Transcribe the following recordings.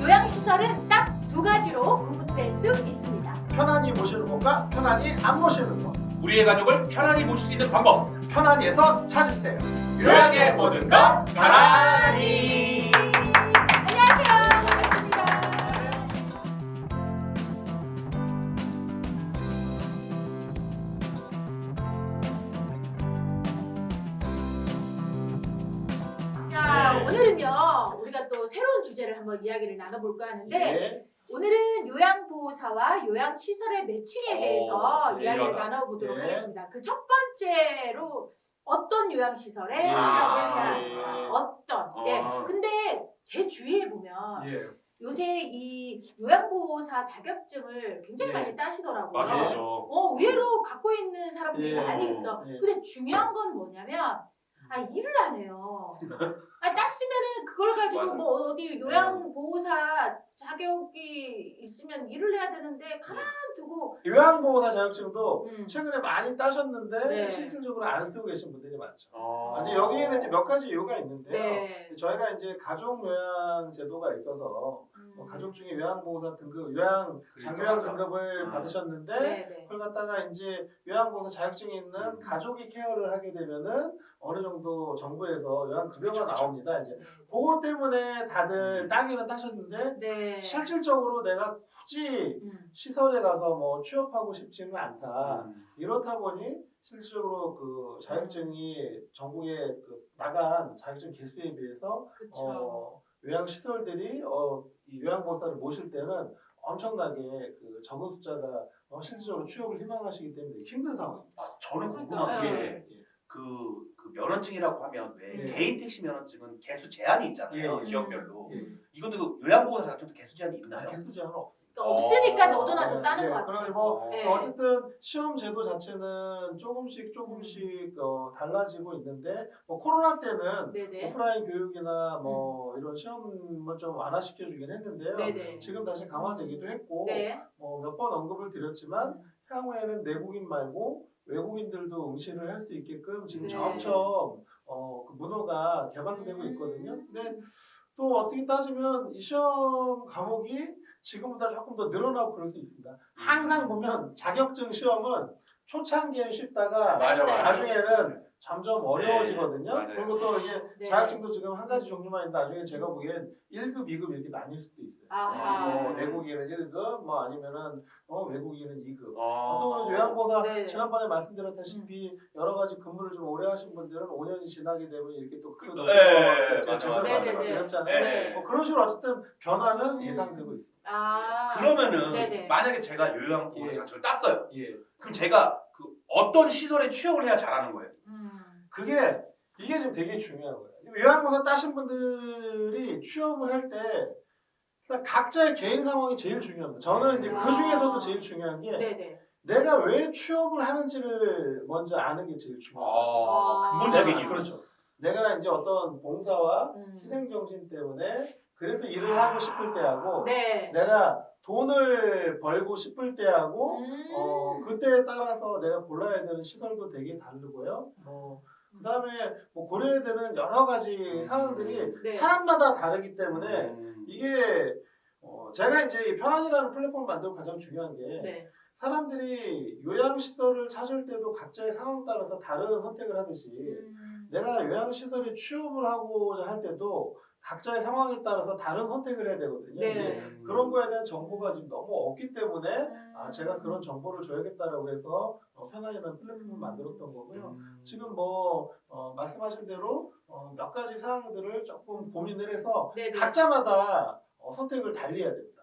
요양시설은 딱 두 가지로 구분될 수 있습니다. 편안히 모시는 것과 편안히 안 모시는 것. 우리의 가족을 편안히 모실 수 있는 방법. 편안히에서 찾으세요. 요양의 모든 것 편안히. 안녕하세요. 반갑습니다. 자, 네. 오늘은요, 우리가 또 새로운 주제를 한번 이야기를 나눠볼까 하는데, 예. 오늘은 요양보호사와 요양시설의 매칭에 대해서 이야기를 중요하다. 나눠보도록 네. 하겠습니다. 그 첫 번째로 어떤 요양시설에 아, 취업을 해야 예. 할까? 어떤. 예. 근데 제 주위에 보면 예. 요새 이 요양보호사 자격증을 굉장히 예. 많이 따시더라고요. 맞아, 맞아. 의외로 갖고 있는 사람들이 예. 많이 있어. 예. 근데 중요한 건 뭐냐면, 일을 안 해요. 땄으면은 그걸 가지고 맞아요. 뭐 어디 요양보호사 자격이 있으면 일을 해야 되는데 가만 두고 요양보호사 자격증도 음. 최근에 많이 따셨는데 네. 실질적으로 안 쓰고 계신 분들이 많죠. 어. 이제 여기에는 이제 몇 가지 이유가 있는데요. 네. 저희가 이제 가족 요양 제도가 있어서 뭐 가족 중에 요양보호사 등급, 요양 장요양 맞아. 등급을 받으셨는데 네. 그걸 갖다가 이제 요양보호사 자격증이 있는 가족이 케어를 하게 되면은 어느 정도 정부에서 요양급여가 그쵸. 나옵니다. 이제 그것 때문에 다들 따기는 따셨는데 네. 실질적으로 내가 굳이 시설에 가서 뭐 취업하고 싶지는 않다. 이렇다 보니 실질적으로 그 자격증이 전국에 그 나간 자격증 개수에 비해서 그렇죠. 요양 시설들이 이 요양보호사를 모실 때는 엄청나게 그 적은 숫자가 실질적으로 취업을 희망하시기 때문에 힘든 상황입니다. 저는 그러니까, 궁금한 게 예. 그 면허증이라고 하면 왜 예. 개인 택시 면허증은 개수 제한이 있잖아요. 예. 지역별로. 예. 이것도 요양보호사 자격증도 개수 제한이 있나요? 개수 제한은 없습니다. 그러니까 없으니까 어. 너도 나도 따는 것 그러니 같아요. 뭐 네. 어쨌든 시험 제도 자체는 조금씩 달라지고 있는데 뭐 코로나 때는 네네. 오프라인 교육이나 뭐 이런 시험을 좀 완화시켜 주긴 했는데요. 네네. 지금 다시 강화되기도 했고 네. 뭐 몇 번 언급을 드렸지만 향후에는 내국인 말고 외국인들도 응시를 할 수 있게끔 지금 네. 점점 그 문호가 개방되고 있거든요. 근데 또 어떻게 따지면 이 시험 과목이 지금보다 조금 더 늘어나고 그럴 수 있습니다. 항상 보면 자격증 시험은 초창기엔 쉽다가 맞아, 맞아. 나중에는 점점 어려워지거든요. 네, 맞아요. 그리고 또 이게 네. 자격증도 지금 한 가지 종류만 있는데 나중에 제가 보기엔 1급, 2급 이렇게 나뉠 수도 있어요. 아하. 뭐 내국인은 1급, 뭐 아니면은 외국인은 2급. 어. 또 요양보호사 네. 지난번에 말씀드렸다시피 여러 가지 근무를 좀 오래 하신 분들은 5년이 지나게 되면 이렇게 또 그 네, 제가 맞아, 맞아. 말씀드렸잖아요. 네. 뭐 그런 식으로 어쨌든 변화는 예상되고 있습니다. 그러면은 네네. 만약에 제가 요양보호사 예. 자격증을 땄어요. 예. 그럼 제가 그 어떤 시설에 취업을 해야 잘하는 거예요? 이게 지금 되게 중요한 거예요. 요양보호사 따신 분들이 취업을 할 때 일단 각자의 개인 상황이 제일 중요합니다. 저는 이제 그 중에서도 제일 중요한 게 네네. 내가 왜 취업을 하는지를 먼저 아는 게 제일 중요해요. 근본적인 이유. 그렇죠. 내가 이제 어떤 봉사와 희생정신 때문에 그래서 일을 하고 싶을 때하고 네. 내가 돈을 벌고 싶을 때하고 그때에 따라서 내가 골라야 되는 시설도 되게 다르고요. 그다음에 뭐 고려해야 되는 여러 가지 사항들이 네. 사람마다 다르기 때문에 이게 제가 이제 이 편안이라는 플랫폼을 만들고 가장 중요한 게 네. 사람들이 요양시설을 찾을 때도 각자의 상황 따라서 다른 선택을 하듯이 내가 요양시설에 취업을 하고자 할 때도 각자의 상황에 따라서 다른 선택을 해야 되거든요. 네. 그런 거에 대한 정보가 지금 너무 없기 때문에 제가 그런 정보를 줘야겠다라고 해서 편안이라는 플랫폼을 만들었던 거고요. 지금 뭐 말씀하신 대로 몇 가지 사항들을 조금 고민을 해서 네네. 각자마다 선택을 달리 해야 됩니다.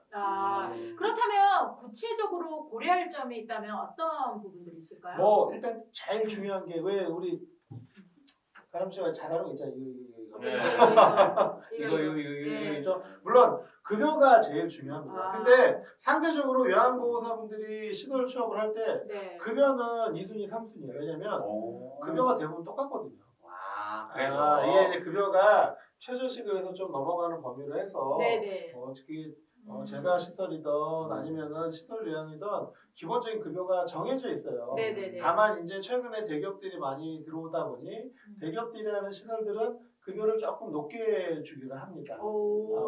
그렇다면 구체적으로 고려할 점이 있다면 어떤 부분들이 있을까요? 뭐 일단 제일 중요한 게 왜 우리 가람 씨가 잘하는 거 있잖아요. 이거 물론 급여가 제일 중요합니다. 근데 상대적으로 요양보호사분들이 시설 취업을 할 때 네. 급여는 2순위, 3순위예요. 왜냐면 급여가 대부분 똑같거든요. 그래서 이게 이제 급여가 최저시급에서 좀 넘어가는 범위로 해서 네네. 특히 제가 시설이든 아니면은 시설 요양이든 기본적인 급여가 정해져 있어요. 네네네. 다만 이제 최근에 대기업들이 많이 들어오다 보니 대기업들이 하는 시설들은 급여를 조금 높게 주기를 합니다.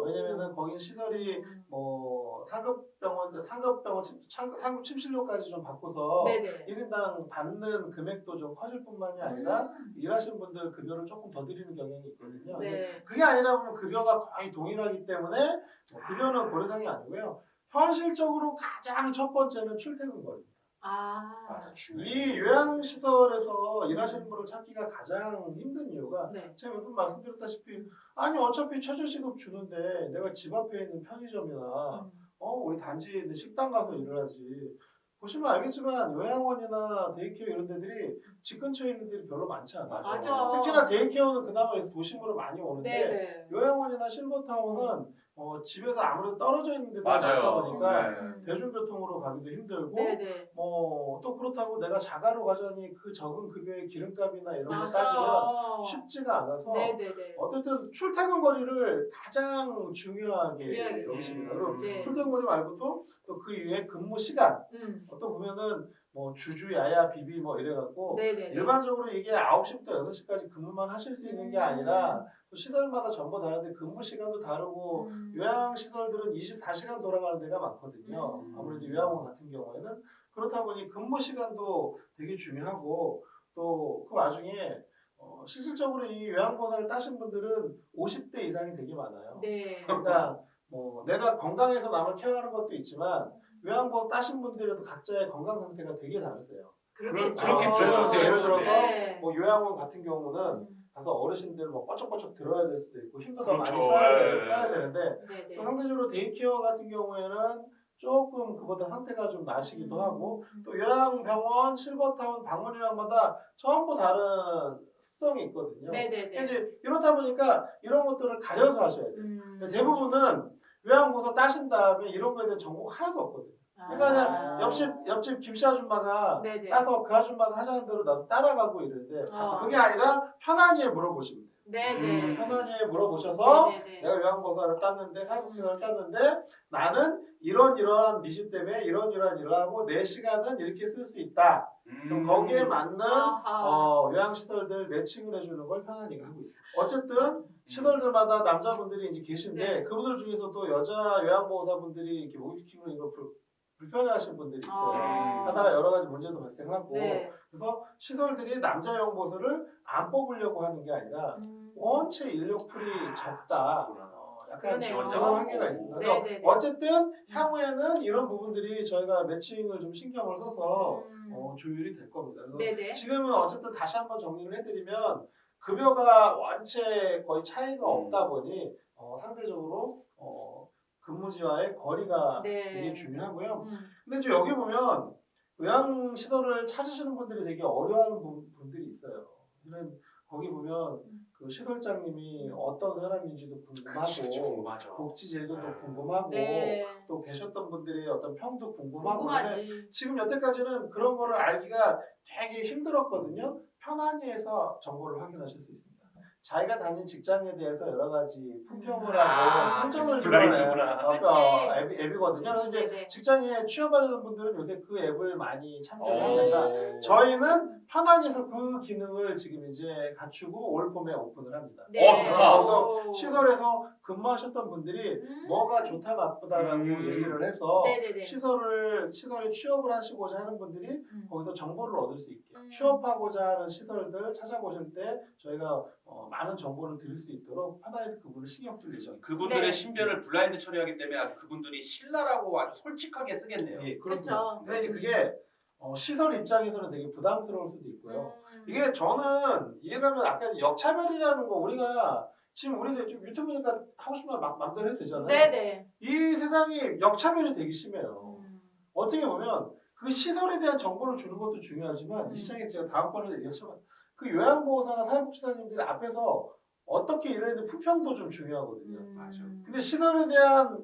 왜냐면은 거긴 시설이 뭐 상급병원 상급 침실료까지 좀 바꿔서 네네. 1인당 받는 금액도 좀 커질 뿐만이 아니라 일하시는 분들 급여를 조금 더 드리는 경향이 있거든요. 네. 그게 아니라 보면 급여가 거의 동일하기 때문에 급여는 고려상이 아니고요. 현실적으로 가장 첫 번째는 출퇴근거리입니다. 맞아. 이 요양시설에서 일하시는 분을 찾기가 가장 힘든 이유가 네. 제가 몇 번 말씀드렸다시피 아니 어차피 최저시급 주는데 내가 집 앞에 있는 편의점이나 우리 단지에 있는 식당 가서 일을 하지. 보시면 알겠지만 요양원이나 데이케어 이런 데들이 집 근처에 있는 데들이 별로 많지 않아요. 맞아. 특히나 데이케어는 그나마 도심으로 많이 오는데 네네. 요양원이나 실버타운은 집에서 아무래도 떨어져 있는 데도 많다 맞아요. 보니까 네. 대중교통으로 가기도 힘들고 네네. 또 그렇다고 내가 자가로 가자니 그 적은 급여의 기름값이나 이런 거 맞아. 따지면 쉽지가 않아서 네네네. 어쨌든 출퇴근 거리를 가장 중요하게 중요하게 여기십니다. 그리고 네. 출퇴근 거리 말고도 또 그 이외에 근무 시간 어떤 보면은 뭐 주주 야야 비비 뭐 이래갖고 네네네. 일반적으로 이게 9시부터 6시까지 근무만 하실 수 있는 게 아니라 또 시설마다 전부 다른데 근무 시간도 다르고 요양시설들은 24시간 돌아가는 데가 많거든요. 아무래도 요양원 같은 경우에는 그렇다 보니 근무 시간도 되게 중요하고 또 그 와중에 실질적으로 이 요양보호사를 따신 분들은 50대 이상이 되게 많아요. 네. 그러니까 뭐 내가 건강해서 남을 케어하는 것도 있지만 요양보호 따신 분들에도 각자의 건강 상태가 되게 다르세요. 그렇겠죠. 그렇겠죠. 예를 들어서 네. 뭐 요양원 같은 경우는 가서 어르신들 뭐 뻐쩍뻐쩍 들어야 될 수도 있고 힘도 더 그렇죠. 많이 써야 되는데 네네. 또 상대적으로 데이케어 같은 경우에는 조금 그보다 상태가 좀 나시기도 하고 또 요양병원, 실버타운, 방문요양마다 전부 다른 특성이 있거든요. 네네네. 이제 이렇다 보니까 이런 것들을 가려서 하셔야 돼요. 대부분은 요양보호사 따신 다음에 이런 거에 대한 정보가 하나도 없거든요. 그러니까 그냥 옆집 김씨 아줌마가 네네. 따서 그 아줌마가 하자는 대로 나도 따라가고 이러는데 그게 아니라 편안히 물어보시면 돼요. 네네. 편안히 물어보셔서 네네네. 내가 요양보호사를 땄는데 사회복지사를 땄는데 나는 이러한 니즈 때문에 이러한 일을 하고 내 시간은 이렇게 쓸 수 있다. 그럼 거기에 맞는 요양시설들 매칭을 해주는 걸 편안히 하고 있어요. 어쨌든 시설들마다 남자분들이 이제 계신데 네. 그분들 중에서도 여자 요양보호사분들이 이렇게 모기지키고 이거 불편해하시는 분들이 있어요. 하다가 여러 가지 문제도 발생하고 네. 그래서 시설들이 남자 요양보호사를 안 뽑으려고 하는 게 아니라 원체 인력풀이 적다. 약간 그러네요. 그런 한계가 있습니다. 그래서 네네네. 어쨌든 향후에는 이런 부분들이 저희가 매칭을 좀 신경을 써서 조율이 될 겁니다. 그래서 네네. 지금은 어쨌든 다시 한번 정리를 해드리면 급여가 원체 거의 차이가 없다 보니 상대적으로 근무지와의 거리가 네. 되게 중요하고요. 근데 이제 여기 보면 요양시설을 찾으시는 분들이 되게 어려워하는 분들이 있어요. 거기 보면 그 시설장님이 어떤 사람인지도 궁금하고 궁금하죠. 복지 제도도 궁금하고 네. 또 계셨던 분들의 어떤 평도 궁금하고 궁금하지. 지금 여태까지는 그런 거를 알기가 되게 힘들었거든요. 편안히 해서 정보를 확인하실 수 있습니다. 자기가 다닌 직장에 대해서 여러 가지 풍경을 하고 평점을 블라인드구나. 앱이거든요. 그래서 이제 네네. 직장에 취업하려는 분들은 요새 그 앱을 많이 참여를 합니다. 저희는 편안히 해서 그 기능을 지금 이제 갖추고 올 봄에 오픈을 합니다. 네. 좋다. 그래서 시설에서 근무하셨던 분들이 뭐가 좋다 나쁘다라고 얘기를 해서 네네네. 시설에 취업을 하시고자 하는 분들이 거기서 정보를 얻을 수 있게 취업하고자 하는 시설들 찾아보실 때 저희가 많은 정보를 드릴 수 있도록 편안해서 그분을 신경 쓸 예정입니다. 그분들의 네. 신변을 블라인드 처리하기 때문에 아주 그분들이 신랄하고 아주 솔직하게 쓰겠네요. 예, 그렇죠. 근데 이제 그게 시설 입장에서는 되게 부담스러울 수도 있고요. 이게 저는 이해를 하면 아까 역차별이라는 거 우리가 지금 우리 유튜브니까 하고 싶은 말 마음대로 해도 되잖아요. 네네. 이 세상이 역차별이 되게 심해요. 어떻게 보면 그 시설에 대한 정보를 주는 것도 중요하지만 이 시장에 제가 다음번에도 얘기했지만 그 요양보호사나 사회복지사님들 앞에서 어떻게 일하는지 품평도 좀 중요하거든요. 맞아. 근데 시설에 대한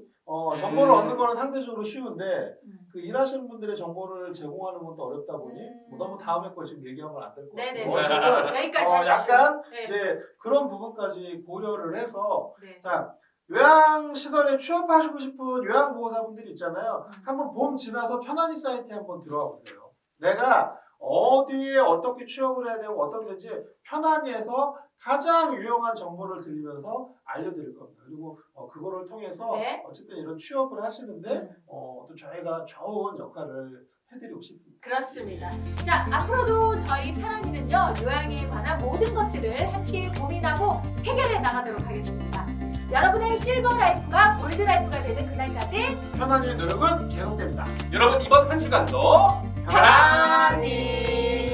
정보를 얻는 거는 상대적으로 쉬운데 그 일하시는 분들의 정보를 제공하는 것도 어렵다 보니 뭐 너무 다음에 거 지금 얘기하면 안 될 것 같아요. 네네네. 어쨌든 여기까지 하십시오. 약간 네. 이제 그런 부분까지 고려를 해서 네. 자 요양시설에 취업하시고 싶은 요양보호사분들이 있잖아요. 한번 봄 지나서 편안히 사이트에 한번 들어와 보세요. 내가 어디에 어떻게 취업을 해야 되고 어떤 건지 편안히에서 가장 유용한 정보를 드리면서 알려드릴 겁니다. 그리고 그거를 통해서 네. 어쨌든 이런 취업을 하시는데 또 저희가 좋은 역할을 해드리고 싶습니다. 그렇습니다. 자, 앞으로도 저희 편안히는요, 요양에 관한 모든 것들을 함께 고민하고 해결해 나가도록 하겠습니다. 여러분의 실버 라이프가 골드 라이프가 되는 그날까지 편안히 노력은 계속됩니다. 여러분 이번 한 주간도 편안히